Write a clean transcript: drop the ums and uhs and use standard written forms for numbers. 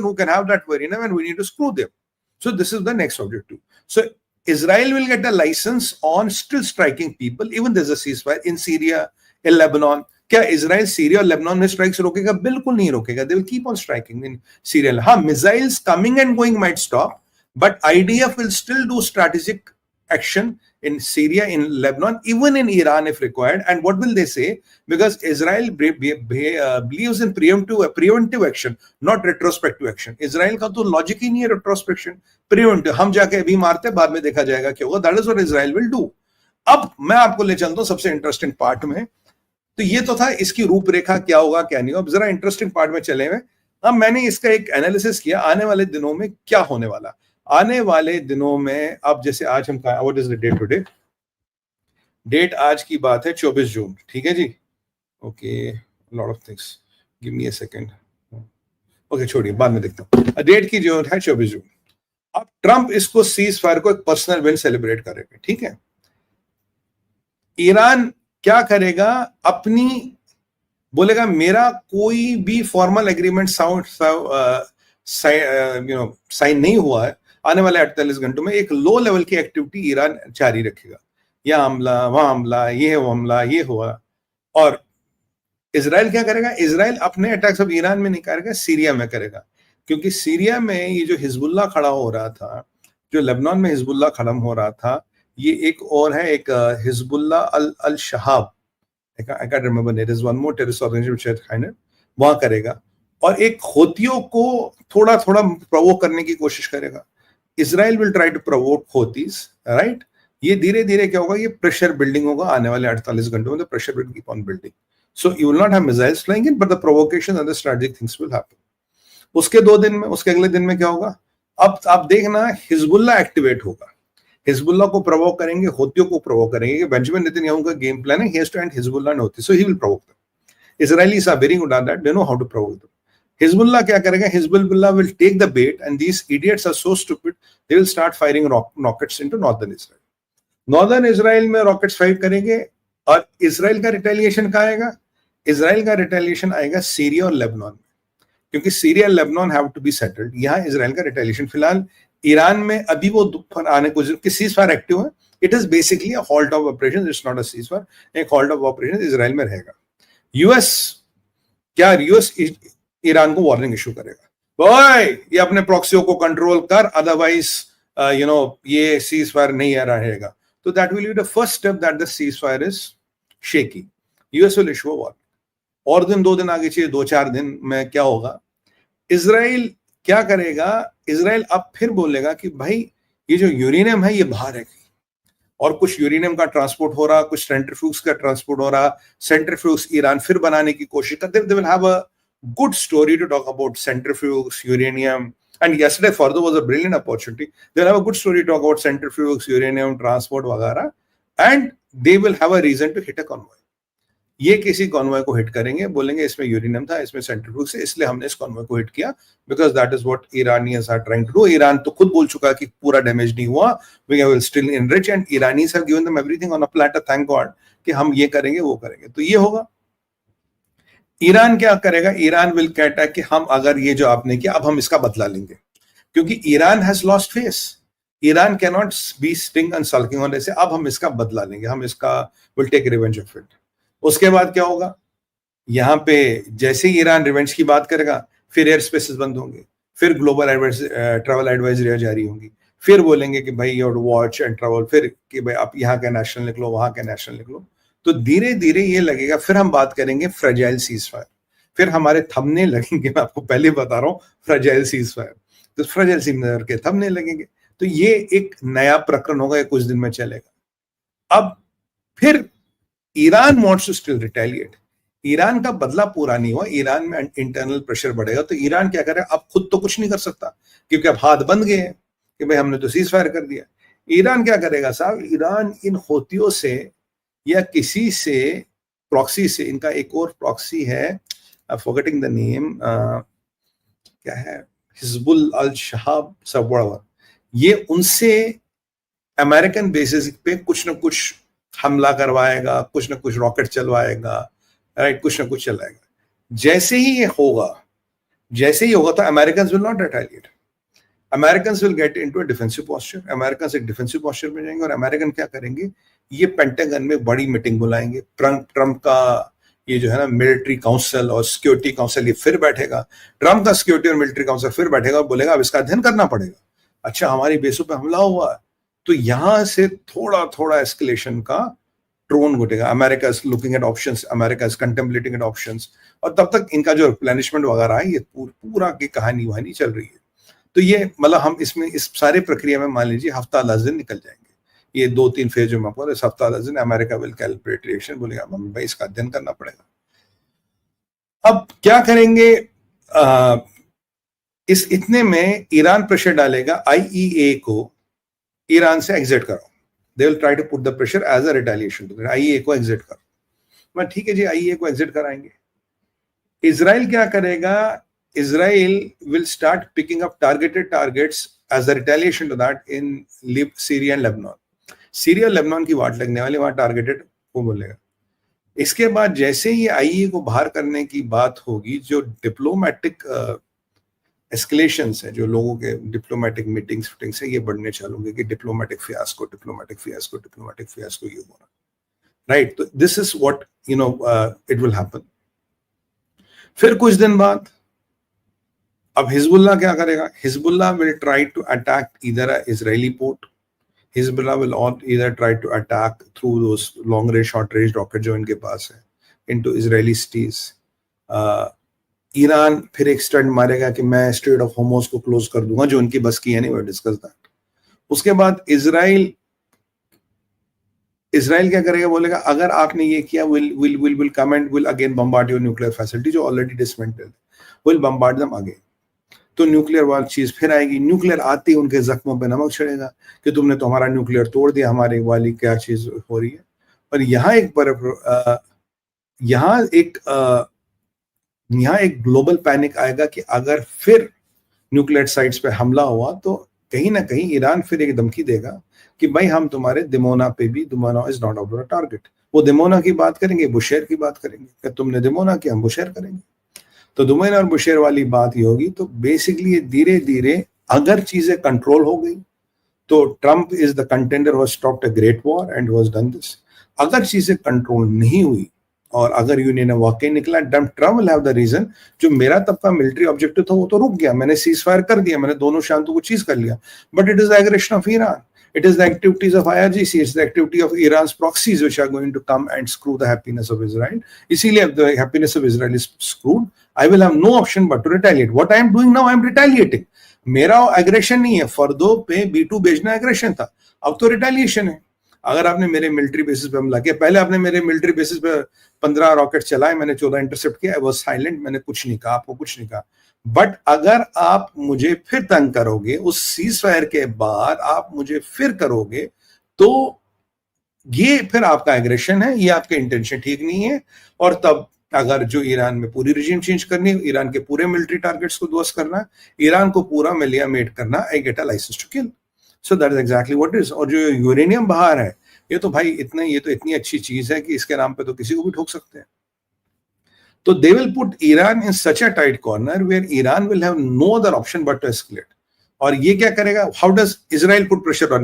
who can have that uranium, and we need to screw them. So this is the next objective. So Israel will get a license on still striking people, even there's a ceasefire in Syria, in Lebanon. क्या Israel Syria और Lebanon में strikes रोकेगा? बिल्कुल नहीं रोकेगा. They will keep on striking in Syria. हाँ, missiles coming and going might stop, but IDF will still do strategic action in Syria, in Lebanon, even in Iran if required. And what will they say? Because Israel believes in preventive action, not retrospective action. Israel का तो logic ही नहीं है retrospection, preventive. हम जाके अभी मारते, बाद में देखा जाएगा क्या होगा. That is what Israel will do. अब मैं आपको ले चलता हूं सबसे इंटरेस्टिंग पार्ट में. तो ये तो था इसकी रूपरेखा, क्या होगा क्या नहीं होगा. अब जरा इंटरेस्टिंग पार्ट में चले हुए. अब मैंने इसका एक एनालिसिस किया आने वाले दिनों में क्या होने वाला. आने वाले दिनों में, अब जैसे आज हम what is the date today, date आज की बात है 24 जून. ठीक है जी. Okay, lot of things, give me a second. Okay, छोड़िए, बाद में देखता हूं. डेट की जो है 24 जून. अब ट्रंप इसको सीज फायर को एक पर्सनल विन सेलिब्रेट करेगा. ठीक है. ईरान क्या करेगा? अपनी बोलेगा मेरा कोई भी फॉर्मल एग्रीमेंट साइन नहीं हुआ है. आने वाले 48 घंटों में एक लो लेवल की एक्टिविटी ईरान जारी रखेगा. यह हमला, वहां हमला, ये हमला, ये हुआ. और इजराइल क्या करेगा? इजराइल अपने अटैक्स अब ईरान में नहीं करेगा, सीरिया में करेगा. क्योंकि सीरिया में ये जो हिजबुल्ला खड़ा हो रहा था, जो लेबनान में हिजबुल्ला खड़ा हो रहा था, ये एक और है, एक Hezbollah Al Shahab, I can't remember, there is one more terrorist organization वहां करेगा. और एक होतियों को थोड़ा थोड़ा प्रोवोक करने की कोशिश करेगा. Israel will try to provoke Houthis, right. ये धीरे धीरे क्या होगा? ये प्रेशर बिल्डिंग होगा आने वाले 48 घंटों में. Pressure will keep on building. So you will not have missiles flying in, but the provocation and the strategic things will happen. उसके 2 दिन में, उसके अगले दिन में क्या होगा? अब आप देखना, हिजबुल्ला एक्टिवेट होगा. हिजबुल्ला को प्रोवोक करेंगे, होतियों को प्रोवोक करेंगे. बेंजामिन नेतन्याहू का गेम प्लान है, he has to end Hezbollah and होती, so he will provoke them. Israelis are very good at that, they know how to provoke them. Hezbollah क्या करेगा? Hezbollah will take the bait, and these idiots are so stupid, they will start firing rockets into northern Israel. Northern Israel में rockets fire करेंगे, और Israel का retaliation कहाँ आएगा? Israel का retaliation आएगा सीरिया और लेबनान में, क्योंकि सीरिया और Lebanon have to be settled. यहाँ इसराइल का रिटेलिएशन. फिलहाल ईरान में अभी वो आने को सीज फायर एक्टिव है. It is basically a halt of operation, it's not a ceasefire. एक हॉल्ट ऑफ ऑपरेशन इसराइल में रहेगा. यूएस ईरान को वार्निंग इशू करेगा, भाई ये अपने प्रॉक्सियों को कंट्रोल कर, अदरवाइज ये सीज फायर नहीं रहेगा. तो that will be the first step that the cease fire is shaky. US will issue a warning. और 2 दिन आगे चाहिए, 2-4 दिन में क्या होगा? इजराइल क्या करेगा? इजराइल अब फिर बोलेगा कि भाई ये जो यूरेनियम है ये बाहर है, और कुछ यूरेनियम का ट्रांसपोर्ट हो रहा, कुछ सेंट्रीफ्यूज का ट्रांसपोर्ट हो रहा. सेंट्रीफ्यूज ईरान फिर बनाने की कोशिश करते. They will have a good story to talk about centrifuge, uranium. And yesterday Fordow was a brilliant opportunity. They will have a good story to talk about centrifuge, uranium transport वगैरह, and they will have a reason to hit a convoy. ये किसी convoy को hit करेंगे, बोलेंगे इसमें uranium था, इसमें centrifuge है, इसलिए हमने इस कॉन्वॉय को हिट किया, because that is what Iranians are trying to do. Iran तो खुद बोल चुका कि पूरा डैमेज नहीं हुआ, we will still enrich, and Iranis have given them everything on a platter, thank God, कि हम ये करेंगे वो करेंगे. तो ये होगा. ईरान क्या करेगा? ईरान विल कहता है कि हम अगर ये जो आपने किया, अब हम इसका बदला लेंगे, क्योंकि Iran has lost face. Iran can not be sitting and sulking on ऐसे. अब हम इसका बदला लेंगे, हम इसका will take revenge of it. उसके बाद क्या होगा? यहां पे जैसे ही ईरान रिवेंज की बात करेगा, फिर एयर स्पेसेस बंद होंगे, फिर ग्लोबल ट्रैवल एडवाइजरी जारी होंगी, फिर बोलेंगे कि भाई योर वॉच एंड ट्रैवल, फिर कि भाई आप यहाँ का नेशनल लिख लो, वहां का नेशनल लिख लो. तो धीरे धीरे ये लगेगा. फिर हम बात करेंगे फ्रेजाइल सीज फायर. फिर हमारे थंबनेल लगेंगे, मैं आपको पहले बता रहा हूँ, फ्रेजाइल सीज फायर. तो फ्रेजाइल सीज फायर के थंबनेल लगेंगे. तो ये एक नया प्रकरण होगा, ये कुछ दिन में चलेगा. अब फिर Iran wants to still retaliate. Iran का बदला पूरा नहीं हुआ, ईरान में इंटरनल प्रेशर बढ़ेगा. तो ईरान क्या करे? अब खुद तो कुछ नहीं कर सकता, क्योंकि अब हाथ बंद गए हैं कि भाई हमने तो सीज फायर कर दिया. ईरान क्या करेगा साहब? ईरान इन होतियों से या किसी से प्रॉक्सी से, इनका एक और प्रॉक्सी है, फॉरगेटिंग द नेम, क्या है, हिजबुल अल शहाब सब, ये उनसे अमेरिकन बेसिस पे कुछ ना कुछ हमला करवाएगा, कुछ ना कुछ रॉकेट चलवाएगा, राइट, कुछ ना कुछ चलाएगा. जैसे ही ये होगा, जैसे ही होगा तो Americans will not retaliate, Americans will get into a defensive posture, Americans एक डिफेंसिव पोस्चर में जाएंगे और अमेरिकन क्या करेंगे, ये पेंटागन में बड़ी मीटिंग बुलाएंगे, ट्रम्प का ये जो है ना मिलिट्री काउंसिल और सिक्योरिटी काउंसिल ये फिर बैठेगा, ट्रम्प का सिक्योरिटी और मिलिट्री काउंसिल फिर बैठेगा और बोलेगा अब इसका अध्ययन करना पड़ेगा, अच्छा हमारी बेसों पे हमला हुआ, तो यहां से थोड़ा थोड़ा एस्केलेशन का ट्रोन घटेगा, America is looking at options, America is contemplating at options, और तब तक इनका जो रिप्लेनिशमेंट वगैरह है ये पूरा की कहानी वहानी चल रही है। तो ये मतलब हम इसमें इस सारे प्रक्रिया में मान लीजिए हफ्ता 10 दिन निकल जाएंगे, ये 2-3 फेज में आपको इस हफ्ता 10 दिन अमेरिका विल कैलिब्रेट रिएक्शन, बोलेगा भाई इसका अध्ययन करना पड़ेगा। अब क्या करेंगे, इस इतने में ईरान प्रेशर डालेगा IEA को ईरान से एग्जिट करो, they will try to put the pressure as a retaliation to IEA को एग्जिट करो। मैं ठीक है जी IEA को एग्जिट कराएंगे। इजराइल क्या करेगा, Israel will start picking up targeted targets as a retaliation to that in Syria and Lebanon. Syria Lebanon की वाट लगने वाली, वहां टारगेटेड वो बोलेगा। इसके बाद जैसे ही IEA को बाहर करने की बात होगी, जो डिप्लोमेटिक एस्केलेशंस है, जो लोगों के डिप्लोमेटिक मीटिंग्स है, ये बढ़ने चालू होंगे कि डिप्लोमेटिक फियास्को ये हो रहा, राइट। तो this is what you know it will happen. फिर कुछ दिन बाद अब हिजबुल्लाह क्या करेगा, Hezbollah will try to attack either a Israeli port, Hezbollah will either try to attack through those long range short range rocket जो इनके पास है इनटू इजरायली सिटीज। ईरान फिर एक स्टंट मारेगा कि मैं स्ट्रेट ऑफ होर्मुज को क्लोज कर दूंगा, जो उनकी बस की है, नहीं, वी डिस्कस दैट। उसके बाद इजराइल क्या करेगा, बोलेगा अगर आपने ये किया will come and will again bombard your nuclear facility जो already dismantled, will bombard them again. तो न्यूक्लियर वाली चीज फिर आएगी, न्यूक्लियर आती उनके जख्मों पे नमक छिड़ेगा कि तुमने तो हमारा न्यूक्लियर तोड़ दिया, हमारे वाली क्या चीज हो रही है। और यहाँ एक ग्लोबल पैनिक आएगा कि अगर फिर न्यूक्लियर साइट्स पे हमला हुआ तो कहीं ना कहीं ईरान फिर एक धमकी देगा कि भाई हम तुम्हारे दिमोना पे भी, Dimona is not our target. वो दिमोना की बात करेंगे, बुशेर की बात करेंगे कि तुमने दिमोना किया, हम बुशेर करेंगे। तो दुमैन और बुशेर वाली बात ही होगी। तो बेसिकली धीरे धीरे अगर चीजें कंट्रोल हो गई तो Trump is the contender who stopped a great war and was done this. अगर चीजें कंट्रोल नहीं हुई और अगर यूनियन वाकई निकला, Trump will have the reason, जो मेरा तब का मिलिट्री ऑब्जेक्टिव था वो तो रुक गया, मैंने सीज फायर कर दिया, मैंने दोनों शांतों को चीज कर लिया, but it is the aggression of Iran, it is the activities of IRGC, it's the activity of Iran's proxies which are going to come and screw the happiness of Israel. इसीलिए if the happiness of Israel is screwed, I will have no option but to retaliate. What I am doing now, I am retaliating. मेरा aggression नहीं है, फर्दों पे B2 भेजना aggression था, अब तो retaliation है। अगर आपने मेरे मिलिट्री बेसिस पे हमला किया, पहले आपने मेरे मिलिट्री बेसिस पे 15 रॉकेट चलाए, मैंने 14 इंटरसेप्ट किया, आई वाज साइलेंट, मैंने कुछ नहीं कहा, आपको कुछ नहीं कहा। बट अगर आप मुझे फिर तंग करोगे, उस सीज फायर के बाद आप मुझे फिर करोगे, तो ये फिर आपका एग्रेशन है, ये आपके इंटेंशन ठीक नहीं है। और तब अगर जो ईरान में पूरी रिजीम चेंज करनी, ईरान के पूरे मिलिट्री टारगेट्स को ध्वस्त करना, ईरान को पूरा मेलियामेट करना, I get a licence to kill. So that is exactly what is. और जो यूरेनियम बाहर है, ये तो भाई ये तो इतनी अच्छी चीज है कि इसके नाम पे तो किसी को भी ठोक सकते हैं। तो they will put Iran in such a tight corner where Iran will have no other option but to escalate. और ये क्या करेगा? How does Israel put pressure on